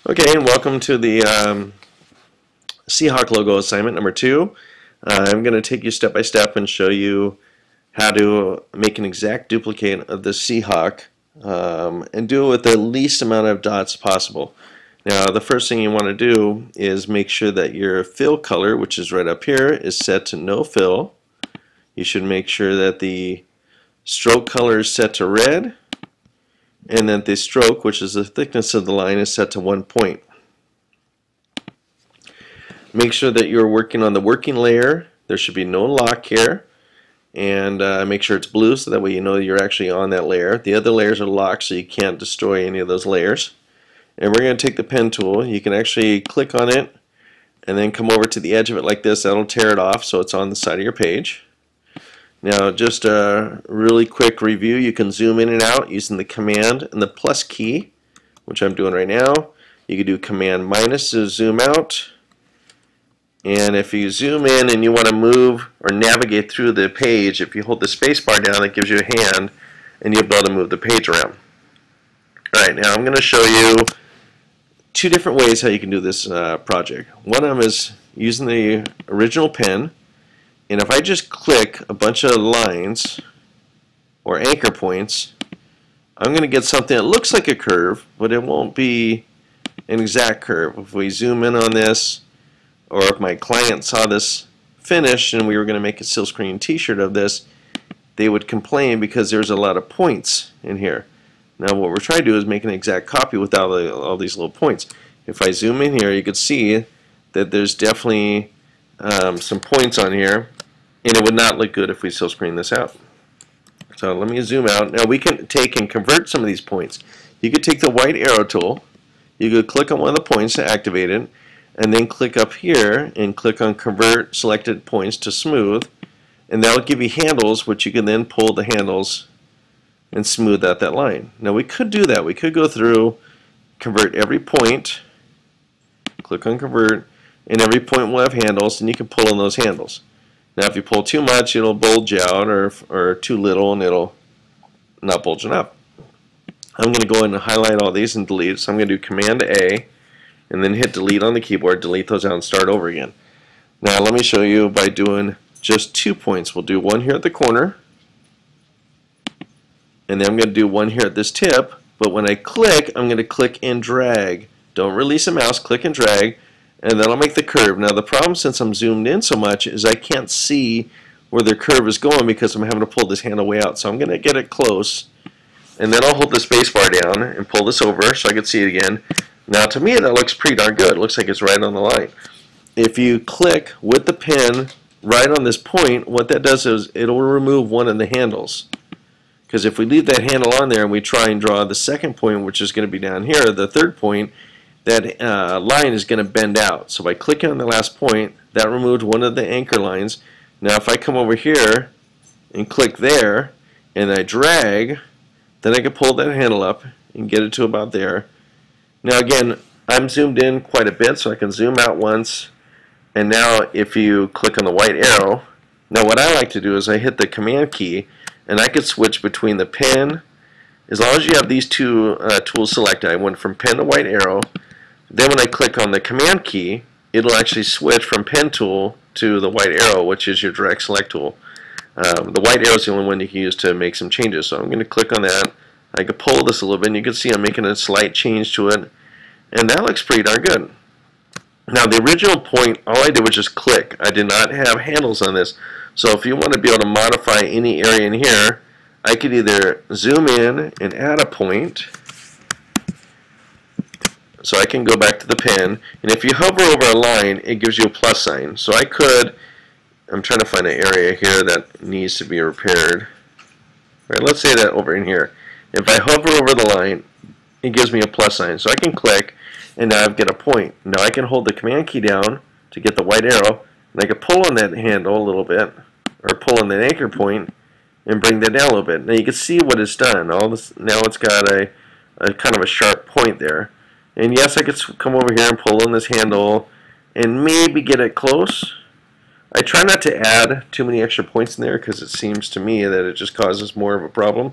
Okay, and welcome to the Seahawk logo assignment number 2. I'm going to take you step by step and show you how to make an exact duplicate of the Seahawk and do it with the least amount of dots possible. Now, the first thing you want to do is make sure that your fill color, which is right up here, is set to no fill. You should make sure that the stroke color is set to red, and that the stroke, which is the thickness of the line, is set to 1 point. Make sure that you're working on the working layer. There should be no lock here, and make sure it's blue so that way you know you're actually on that layer. The other layers are locked so you can't destroy any of those layers. And we're going to take the pen tool. You can actually click on it and then come over to the edge of it like this. That'll tear it off so it's on the side of your page. Now, just a really quick review, you can zoom in and out using the command and the plus key, which I'm doing right now. You can do command minus to zoom out, and if you zoom in and you want to move or navigate through the page, if you hold the space bar down, it gives you a hand and you'll be able to move the page around. Alright, now I'm going to show you two different ways how you can do this project. One of them is using the original pen. And if I just click a bunch of lines or anchor points, I'm going to get something that looks like a curve, but it won't be an exact curve. If we zoom in on this, or if my client saw this finished and we were going to make a silk screen t-shirt of this, they would complain because there's a lot of points in here. Now what we're trying to do is make an exact copy without all these little points. If I zoom in here, you can see that there's definitely some points on here, and it would not look good if we silk screen this out. So let me zoom out. Now we can take and convert some of these points. You could take the white arrow tool, you could click on one of the points to activate it, and then click up here and click on convert selected points to smooth, and that'll give you handles, which you can then pull the handles and smooth out that line. Now we could do that. We could go through, convert every point, click on convert, and every point will have handles, and you can pull on those handles. Now if you pull too much, it'll bulge out, or too little, and it'll not bulge enough. I'm going to go in and highlight all these and delete. So I'm going to do Command A and then hit delete on the keyboard, delete those out and start over again. Now let me show you by doing just 2 points. We'll do one here at the corner, and then I'm going to do one here at this tip, but when I click, I'm going to click and drag. Don't release the mouse, click and drag, and that'll make the curve. Now the problem, since I'm zoomed in so much, is I can't see where the curve is going because I'm having to pull this handle way out. So I'm going to get it close, and then I'll hold the space bar down and pull this over so I can see it again. Now to me that looks pretty darn good. It looks like it's right on the line. If you click with the pen right on this point, what that does is it'll remove one of the handles. Because if we leave that handle on there and we try and draw the second point, which is going to be down here, the third point, that line is going to bend out. So by clicking on the last point, that removed one of the anchor lines. Now if I come over here and click there and I drag, then I can pull that handle up and get it to about there. Now again, I'm zoomed in quite a bit, so I can zoom out once, and now if you click on the white arrow, now what I like to do is I hit the command key and I could switch between the pen. As long as you have these two tools selected, I went from pen to white arrow. Then when I click on the command key, it'll actually switch from pen tool to the white arrow, which is your direct select tool. The white arrow is the only one you can use to make some changes. So I'm going to click on that. I can pull this a little bit, and you can see I'm making a slight change to it, and that looks pretty darn good. Now the original point, all I did was just click. I did not have handles on this. So if you want to be able to modify any area in here, I could either zoom in and add a point. So I can go back to the pen, and if you hover over a line, it gives you a plus sign. So I could, I'm trying to find an area here that needs to be repaired. All right, let's say that over in here. If I hover over the line, it gives me a plus sign. So I can click, and now I get a point. Now I can hold the command key down to get the white arrow, and I can pull on that handle a little bit, or pull on that anchor point, and bring that down a little bit. Now you can see what it's done. All this, now it's got a kind of a sharp point there. And yes, I could come over here and pull on this handle and maybe get it close. I try not to add too many extra points in there because it seems to me that it just causes more of a problem.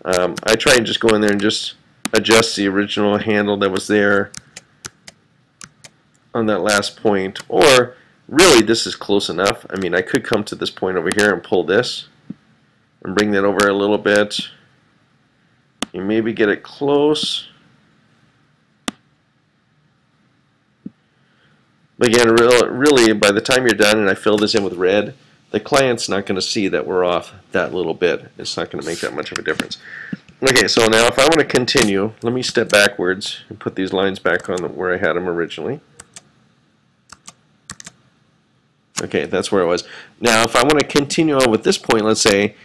I try and just go in there and just adjust the original handle that was there on that last point, or really this is close enough. I mean, I could come to this point over here and pull this and bring that over a little bit. You maybe get it close. But again, really, by the time you're done and I fill this in with red, the client's not going to see that we're off that little bit. It's not going to make that much of a difference. Okay, so now if I want to continue, let me step backwards and put these lines back on where I had them originally. Okay, that's where it was. Now, if I want to continue on with this point, let's say,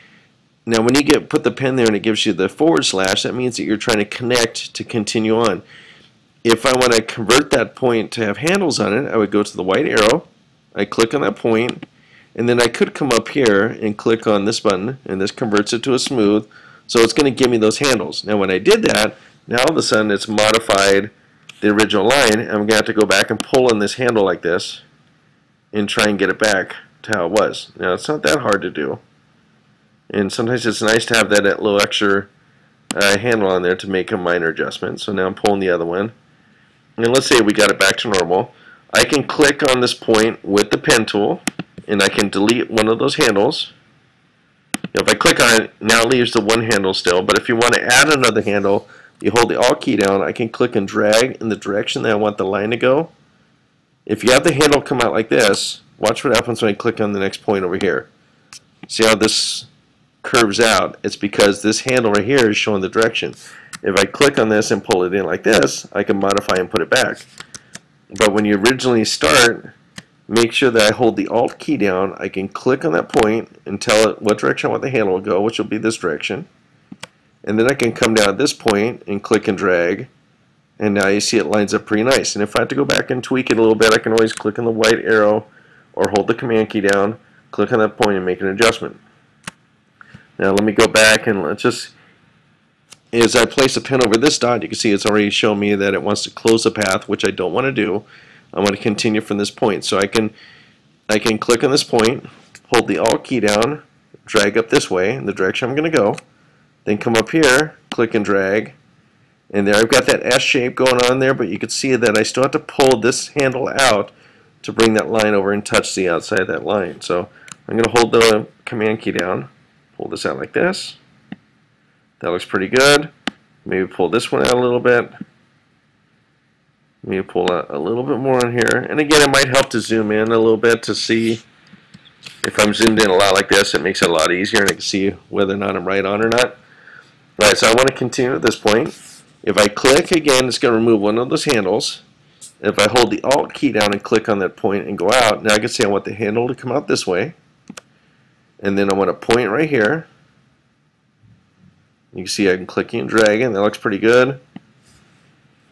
now when you put the pen there and it gives you the / that means that you're trying to connect to continue on. If I want to convert that point to have handles on it, I would go to the white arrow, I click on that point, and then I could come up here and click on this button, and this converts it to a smooth, so it's going to give me those handles. Now when I did that, now all of a sudden it's modified the original line, and I'm going to have to go back and pull on this handle like this and try and get it back to how it was. Now it's not that hard to do, and sometimes it's nice to have that little extra handle on there to make a minor adjustment. So now I'm pulling the other one. And let's say we got it back to normal. I can click on this point with the pen tool, and I can delete one of those handles. If I click on it, now it leaves the one handle still, but if you want to add another handle, you hold the Alt key down, I can click and drag in the direction that I want the line to go. If you have the handle come out like this, watch what happens when I click on the next point over here. See how this curves out? It's because this handle right here is showing the direction. If I click on this and pull it in like this, I can modify and put it back. But when you originally start, make sure that I hold the Alt key down. I can click on that point and tell it what direction I want the handle to go, which will be this direction. And then I can come down at this point and click and drag. And now you see it lines up pretty nice. And if I have to go back and tweak it a little bit, I can always click on the white arrow or hold the Command key down, click on that point and make an adjustment. Now let me go back and let's just, as I place a pen over this dot, you can see it's already shown me that it wants to close the path, which I don't want to do. I want to continue from this point. So I can click on this point, hold the Alt key down, drag up this way in the direction I'm going to go, then come up here, click and drag, and there I've got that S shape going on there, but you can see that I still have to pull this handle out to bring that line over and touch the outside of that line. So I'm going to hold the Command key down, pull this out like this. That looks pretty good. Maybe pull this one out a little bit. Maybe pull out a little bit more on here. And again, it might help to zoom in a little bit to see. If I'm zoomed in a lot like this, it makes it a lot easier and I can see whether or not I'm right on or not. Alright, so I want to continue at this point. If I click again, it's going to remove one of those handles. If I hold the Alt key down and click on that point and go out, now I can say I want the handle to come out this way. And then I want a point right here. You can see I can click and drag it. That looks pretty good.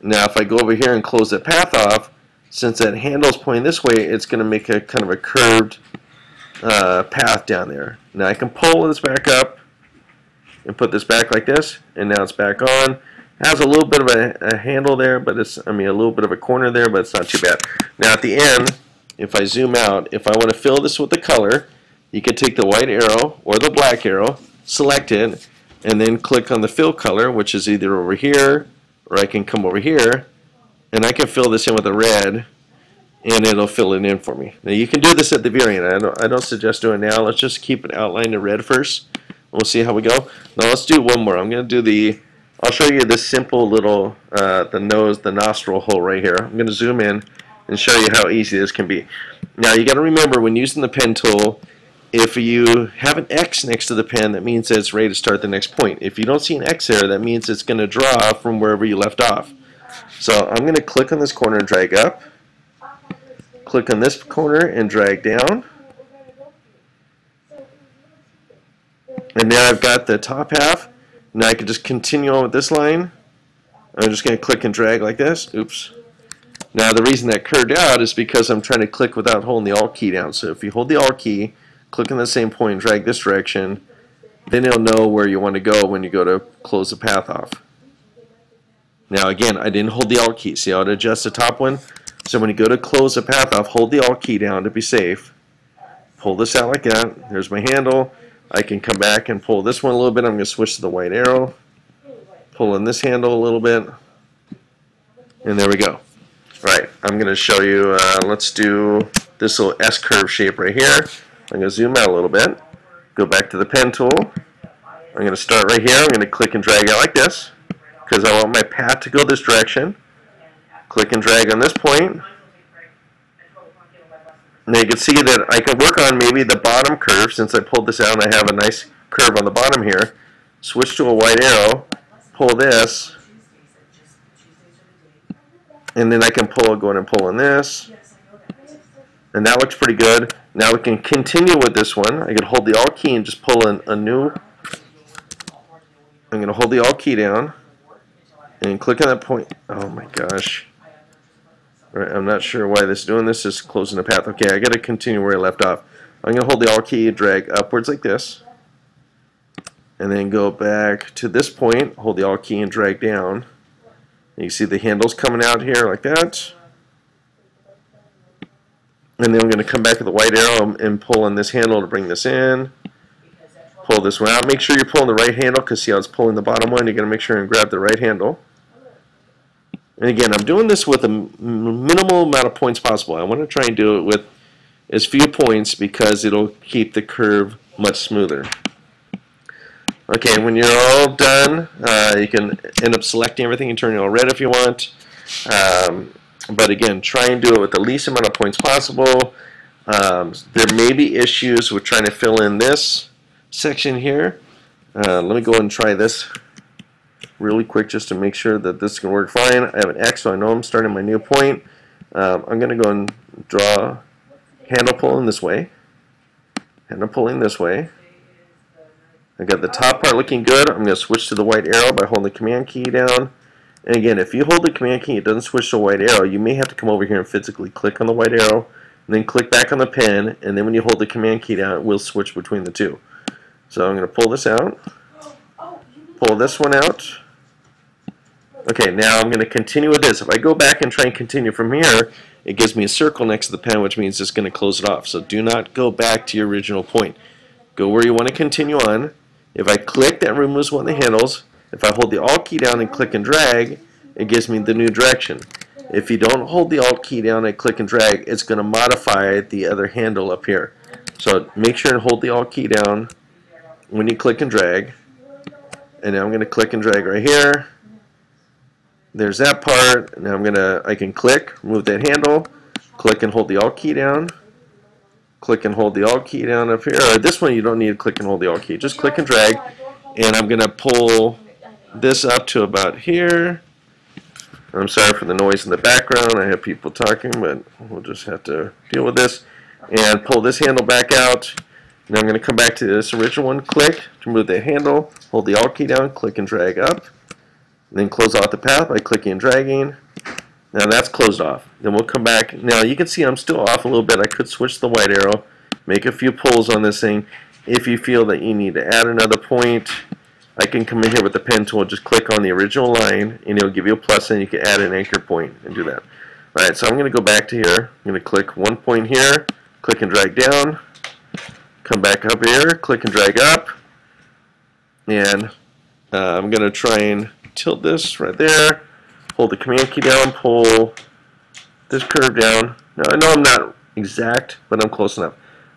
Now if I go over here and close that path off, since that handle's pointing this way, it's going to make a kind of a curved path down there. Now I can pull this back up and put this back like this, and now it's back on. It has a little bit of a handle there, but it's, a little bit of a corner there, but it's not too bad. Now at the end, if I zoom out, if I want to fill this with the color, you can take the white arrow or the black arrow, select it, and then click on the fill color, which is either over here, or I can come over here, and I can fill this in with a red, and it'll fill it in for me. Now you can do this at the very end. I don't suggest doing it now. Let's just keep it outlined in red first. We'll see how we go. Now let's do one more. I'm going to do I'll show you this simple little, the nostril hole right here. I'm going to zoom in and show you how easy this can be. Now you got to remember when using the pen tool, if you have an X next to the pen, that means that it's ready to start the next point. If you don't see an X there, that means it's going to draw from wherever you left off. So I'm going to click on this corner and drag up. Click on this corner and drag down. And now I've got the top half. Now I can just continue on with this line. I'm just going to click and drag like this. Oops. Now the reason that curved out is because I'm trying to click without holding the Alt key down. So if you hold the Alt key, click on the same point and drag this direction, then it'll know where you want to go when you go to close the path off. Now again, I didn't hold the Alt key. See how it adjusts the top one? So when you go to close the path off, hold the Alt key down to be safe. Pull this out like that. There's my handle. I can come back and pull this one a little bit. I'm going to switch to the white arrow. Pull in this handle a little bit. And there we go. All right. I'm going to show you, let's do this little S-curve shape right here. I'm going to zoom out a little bit, go back to the pen tool. I'm going to start right here. I'm going to click and drag out like this because I want my path to go this direction. Click and drag on this point. Now you can see that I can work on maybe the bottom curve since I pulled this out and I have a nice curve on the bottom here. Switch to a white arrow, pull this, and then I can go in and pull on this. And that looks pretty good. Now we can continue with this one. I can hold the Alt key and just pull in a new. I'm going to hold the Alt key down and click on that point. Oh my gosh. All right, I'm not sure why this is doing this. Is closing the path. Okay, I got to continue where I left off. I'm going to hold the Alt key, drag upwards like this, and then go back to this point, hold the Alt key and drag down. And you see the handles coming out here like that. And then I'm going to come back with the white arrow and pull on this handle to bring this in. Pull this one out. Make sure you're pulling the right handle because see how it's pulling the bottom one. You're going to make sure and grab the right handle. And again, I'm doing this with a minimal amount of points possible. I want to try and do it with as few points because it'll keep the curve much smoother. Okay, when you're all done, you can end up selecting everything and turning it all red if you want. But again, try and do it with the least amount of points possible. There may be issues with trying to fill in this section here. Let me go and try this really quick just to make sure that this can work fine. I have an X, so I know I'm starting my new point. I'm going to go and draw handle pulling this way. Handle pulling this way. I got the top part looking good. I'm going to switch to the white arrow by holding the command key down. And again, if you hold the command key, it doesn't switch to a white arrow. You may have to come over here and physically click on the white arrow, and then click back on the pen, and then when you hold the command key down, it will switch between the two. So I'm going to pull this out, pull this one out. Okay, now I'm going to continue with this. If I go back and try and continue from here, it gives me a circle next to the pen, which means it's going to close it off. So do not go back to your original point. Go where you want to continue on. If I click, that removes one of the handles. If I hold the Alt key down and click and drag, it gives me the new direction. If you don't hold the Alt key down and click and drag, it's going to modify the other handle up here. So make sure and hold the Alt key down when you click and drag. And now I'm going to click and drag right here. There's that part. Now I can click, remove that handle, click and hold the Alt key down. Click and hold the Alt key down up here. Or this one you don't need to click and hold the Alt key. Just click and drag. And I'm going to pull this up to about here. I'm sorry for the noise in the background. I have people talking, but we'll just have to deal with this. And pull this handle back out. Now I'm going to come back to this original one. Click to remove that handle. Hold the Alt key down. Click and drag up. And then close off the path by clicking and dragging. Now that's closed off. Then we'll come back. Now you can see I'm still off a little bit. I could switch the white arrow, make a few pulls on this thing. If you feel that you need to add another point, I can come in here with the pen tool, just click on the original line, and it'll give you a plus, and you can add an anchor point and do that. Alright, so I'm going to go back to here. I'm going to click one point here, click and drag down, come back up here, click and drag up, and I'm going to try and tilt this right there, hold the command key down, pull this curve down. Now I know I'm not exact, but I'm close enough.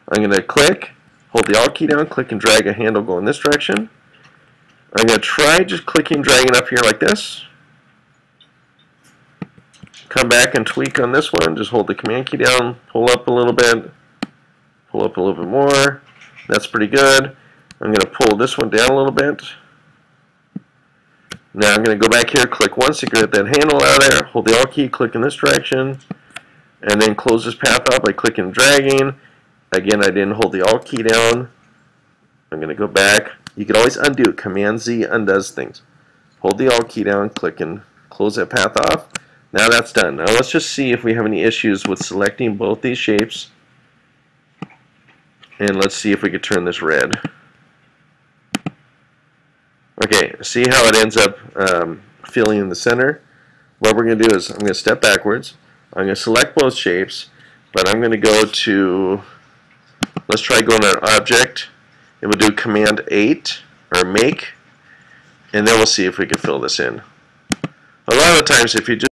I'm going to click, hold the Alt key down, click and drag a handle go in this direction. I'm going to try just clicking and dragging up here like this. Come back and tweak on this one. Just hold the command key down, pull up a little bit, pull up a little bit more. That's pretty good. I'm going to pull this one down a little bit. Now I'm going to go back here, click once to get that handle out of there, hold the Alt key, click in this direction, and then close this path up by clicking and dragging. Again, I didn't hold the Alt key down. I'm going to go back. You can always undo it. Command Z undoes things. Hold the Alt key down, click and close that path off. Now that's done. Now let's just see if we have any issues with selecting both these shapes. And let's see if we could turn this red. Okay, see how it ends up filling in the center? What we're going to do is I'm going to step backwards. I'm going to select both shapes, but I'm going to go to, let's try going to Object, and we'll do Command 8, or Make, and then we'll see if we can fill this in. A lot of the times if you just